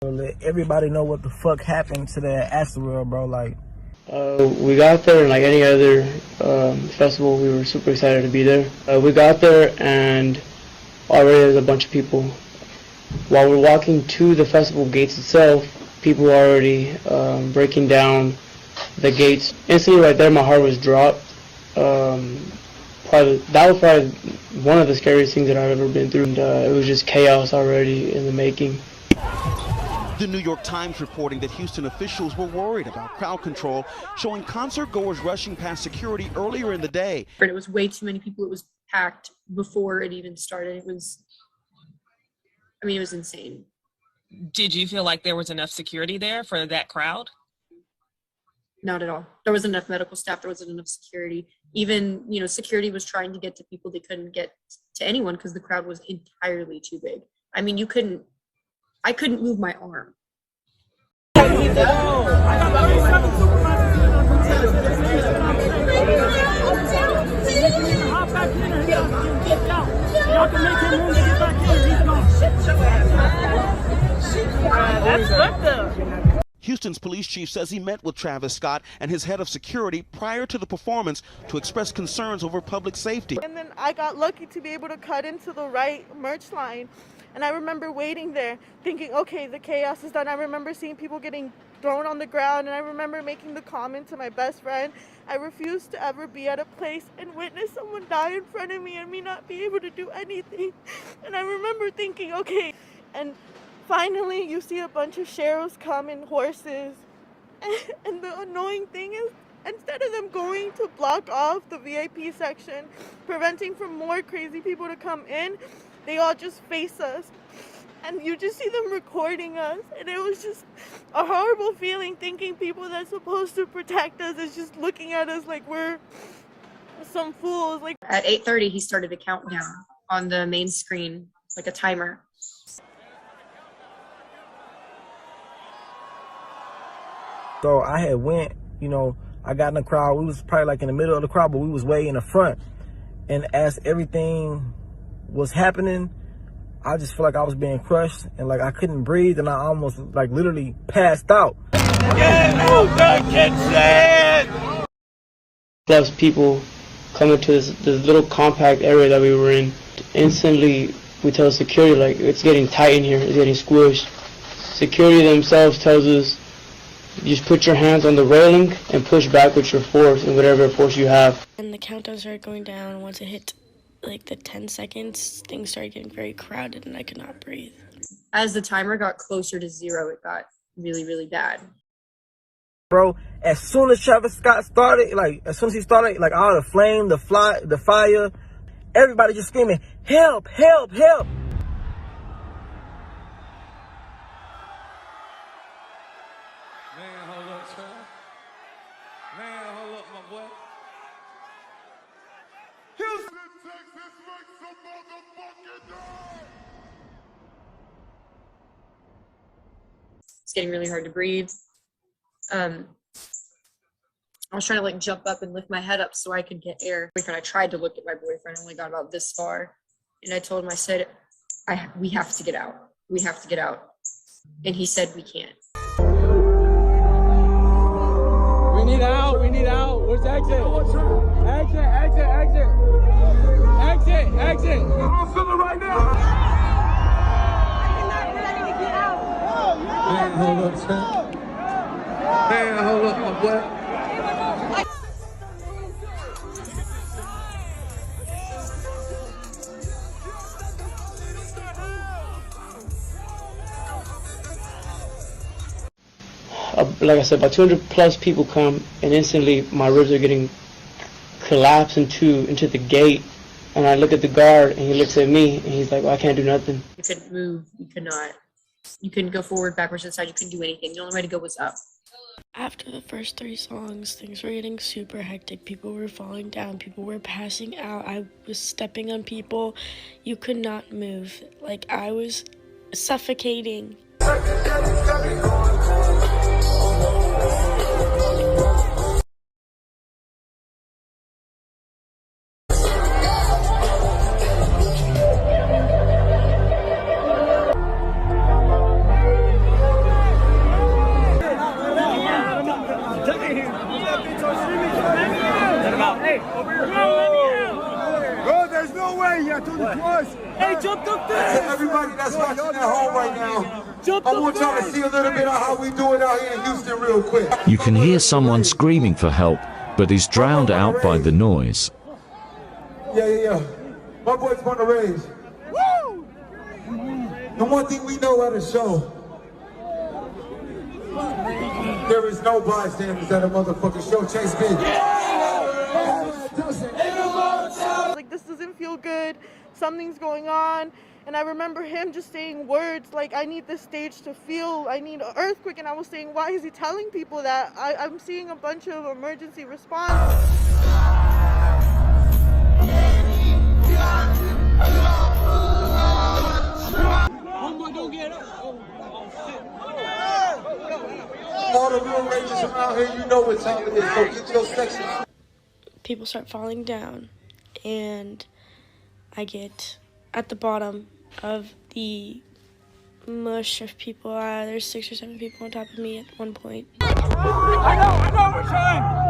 Let everybody know what the fuck happened to that AstroWorld, bro. Like, we got there, and like any other festival, we were super excited to be there. We got there, and already there's a bunch of people. While we're walking to the festival gates itself, people were already breaking down the gates. Instantly, right there, my heart was dropped. That was probably one of the scariest things that I've ever been through. And, it was just chaos already in the making. The New York Times reporting that Houston officials were worried about crowd control, showing concert goers rushing past security earlier in the day. But it was way too many people. It was packed before it even started. It was insane. Did you feel like there was enough security there for that crowd? Not at all. There wasn't enough medical staff. There wasn't enough security. Even, security was trying to get to people. They couldn't get to anyone because the crowd was entirely too big. I mean, I couldn't move my arm. That's fucked up. Houston's police chief says he met with Travis Scott and his head of security prior to the performance to express concerns over public safety. And then I got lucky to be able to cut into the right merch line. And I remember waiting there thinking, okay, the chaos is done. I remember seeing people getting thrown on the ground, and I remember making the comment to my best friend, I refuse to ever be at a place and witness someone die in front of me and me not be able to do anything. And I remember thinking, okay, and finally you see a bunch of sheriffs come in horses. And the annoying thing is, instead of them going to block off the VIP section, preventing from more crazy people to come in, they all just face us, and you just see them recording us, and it was just a horrible feeling thinking people that's supposed to protect us is just looking at us like we're some fools. Like at 8:30, he started a countdown on the main screen, like a timer. so I had went, I got in the crowd. We was probably like in the middle of the crowd, but we was way in the front. And as everything was happening, I just felt like I was being crushed and like I couldn't breathe, and I almost like literally passed out. Get out the kitchen! Plus people coming to this little compact area that we were in. Instantly we tell security, like, it's getting tight in here, it's getting squished. Security themselves tells us, just put your hands on the railing and push back with your force and whatever force you have. And the countdown started going down. Once it hit like the 10 seconds, things started getting very crowded and I could not breathe. As the timer got closer to 0, it got really, really bad. Bro, as soon as Travis Scott started, like all the flame, the fire, everybody just screaming, help, help, help. Man, hold up, son. Man, hold up, my boy. Houston, Texas, make some motherfucking noise! It's getting really hard to breathe. I was trying to like jump up and lift my head up so I could get air. I tried to look at my boyfriend, I only got about this far. And I told him, I said, we have to get out. We have to get out. And he said, we can't. We need out, we need out. Where's exit? Exit, exit, exit. Exit, exit. I'm feeling right now. I'm not ready to get out. Man, hold up, son. Man, hold up, my boy. Like I said, about 200 plus people come, and instantly my ribs are getting collapsed into the gate. And I look at the guard, and he looks at me, and he's like, well, I can't do nothing. You couldn't move. You could not. You couldn't go forward, backwards, to the side. You couldn't do anything. The only way to go was up. After the first 3 songs, things were getting super hectic. People were falling down. People were passing out. I was stepping on people. You could not move. Like, I was suffocating. Everybody that's watching at home right now, I want y'all to see a little bit of how we do it out here in Houston real quick. You can hear someone screaming for help, but is drowned out by the noise. Yeah. My boy's born to raise. Woo! And one thing we know at a show, there is no bystanders at a motherfucking show. Chase B. Like, this doesn't feel good. Something's going on. And I remember him just saying words like, I need this stage to feel, I need an earthquake. And I was saying, why is he telling people that? I'm seeing a bunch of emergency response. All the real rangers around here, you know what time it is. Go get your section. People start falling down, and I get at the bottom of the mush of people. There's 6 or 7 people on top of me at one point. I know, we're trying.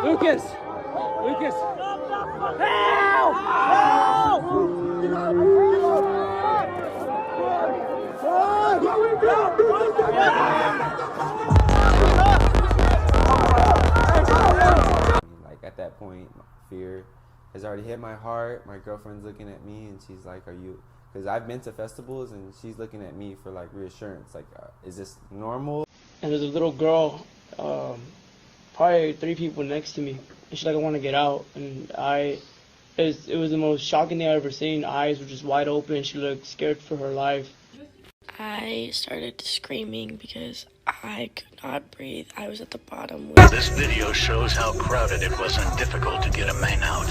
Lucas! Help! Like, at that point, fear has already hit my heart. My girlfriend's looking at me and she's like, are you, because I've been to festivals and she's looking at me for like reassurance, like, is this normal? And there's a little girl, probably 3 people next to me, and she's like, I want to get out. And it was the most shocking thing I've ever seen. Eyes were just wide open. She looked scared for her life. I started screaming because I could not breathe. I was at the bottom. This video shows how crowded it was and difficult to get a man out.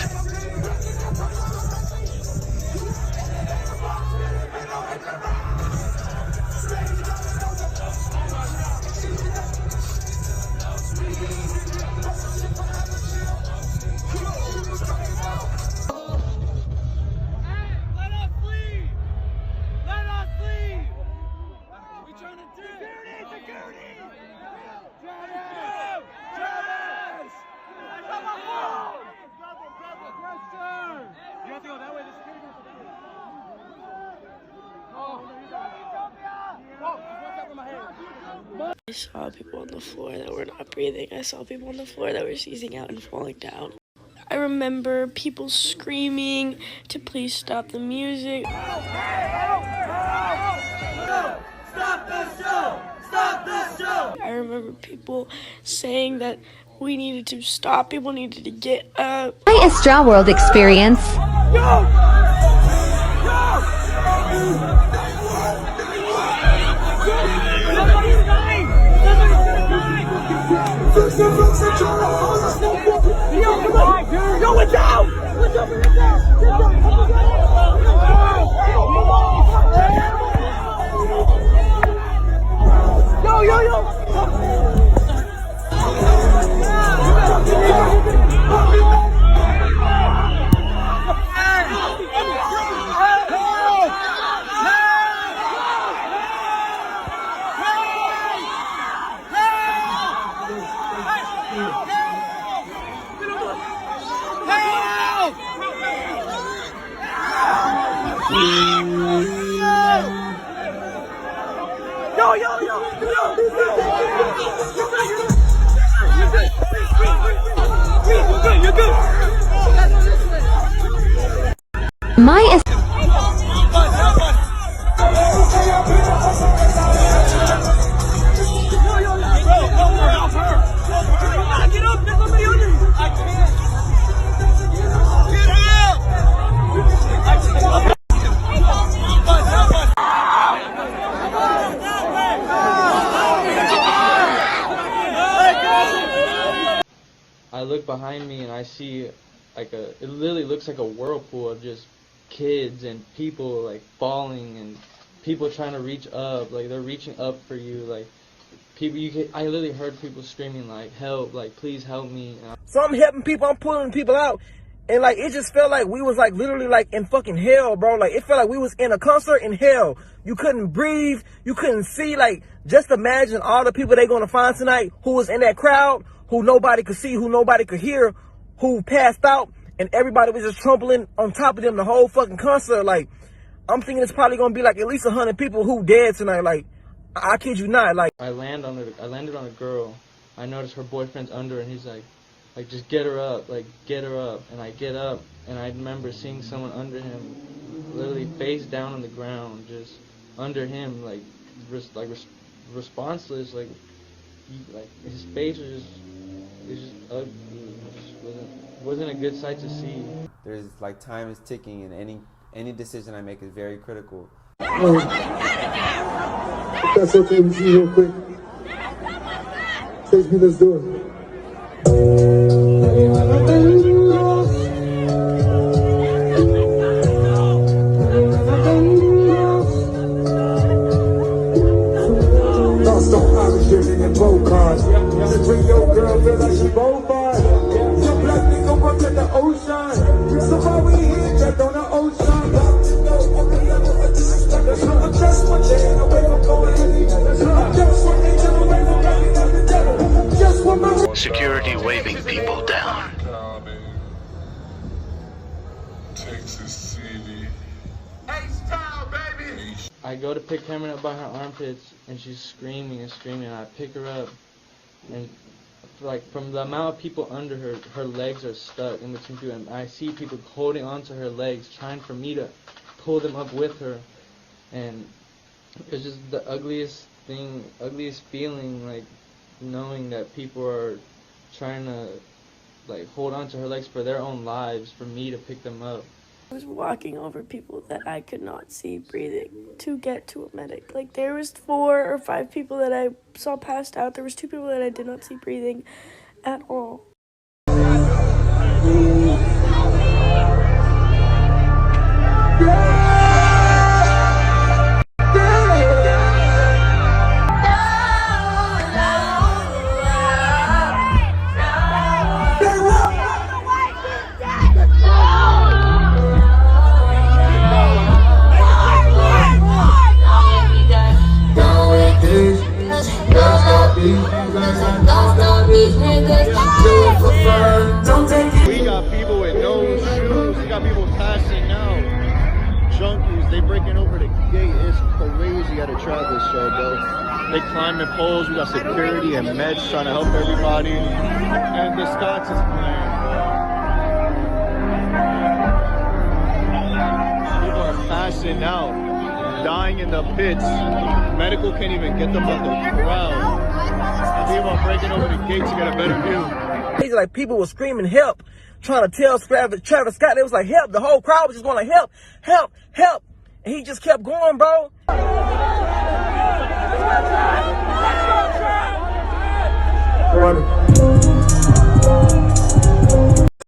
I saw people on the floor that were not breathing. I saw people on the floor that were seizing out and falling down. I remember people screaming to please stop the music. Stop the show! Stop the show! I remember people saying that we needed to stop, people needed to get up. My AstroWorld experience. Yo, watch out! My I look behind me and I see like it literally looks like a whirlpool of just kids and people like falling and people trying to reach up, like they're reaching up for you, like people I literally heard people screaming like help, like please help me. So I'm helping people, I'm pulling people out, And like, it just felt like we was like literally like in fucking hell, bro. Like, it felt like we was in a concert in hell. You couldn't breathe. You couldn't see. Like, just imagine all the people they gonna find tonight who was in that crowd, who nobody could see, who nobody could hear, who passed out, and everybody was just trampling on top of them the whole fucking concert. Like, I'm thinking it's probably gonna be like at least 100 people who dead tonight. Like, I kid you not. Like, I landed on a girl. I noticed her boyfriend's under, and he's like, just get her up, like, get her up. And I get up, and I remember seeing someone under him, literally face down on the ground, just under him, like responseless, like his face was just ugly. It just wasn't a good sight to see. There's like time is ticking, and any decision I make is very critical. If that's okay with you, real quick. Stage me, let's do it. Lost on Irish living in Bocard. The 3-year-old girl feel like she Bovard. Some black nigga work at the ocean. So why we here trapped on the ocean? I'm just one day away from going anywhere. I'm just one day away from going to the devil. Just one more. Security waving people down. Texas City. H-Town, baby. I go to pick Cameron up by her armpits, and she's screaming and screaming, and I pick her up, and like from the amount of people under her, her legs are stuck in between people, and I see people holding onto her legs, trying for me to pull them up with her, and it's just the ugliest feeling, like knowing that people are trying to like hold on to her legs for their own lives, for me to pick them up. I was walking over people that I could not see breathing to get to a medic. Like, there was 4 or 5 people that I saw passed out. There was 2 people that I did not see breathing at all. We got people with no shoes. We got people passing out. Junkies, they breaking over the gate. It's crazy at a Travis show, bro. They climbing poles. We got security and meds trying to help everybody. And the Scots is playing, bro. People are passing out, dying in the pits. Medical can't even get them out the crowd. People are breaking over the gate to get a better view. Like, people were screaming help, trying to tell Travis Scott. They was like, help. The whole crowd was just going like, help, help, help. And he just kept going, bro.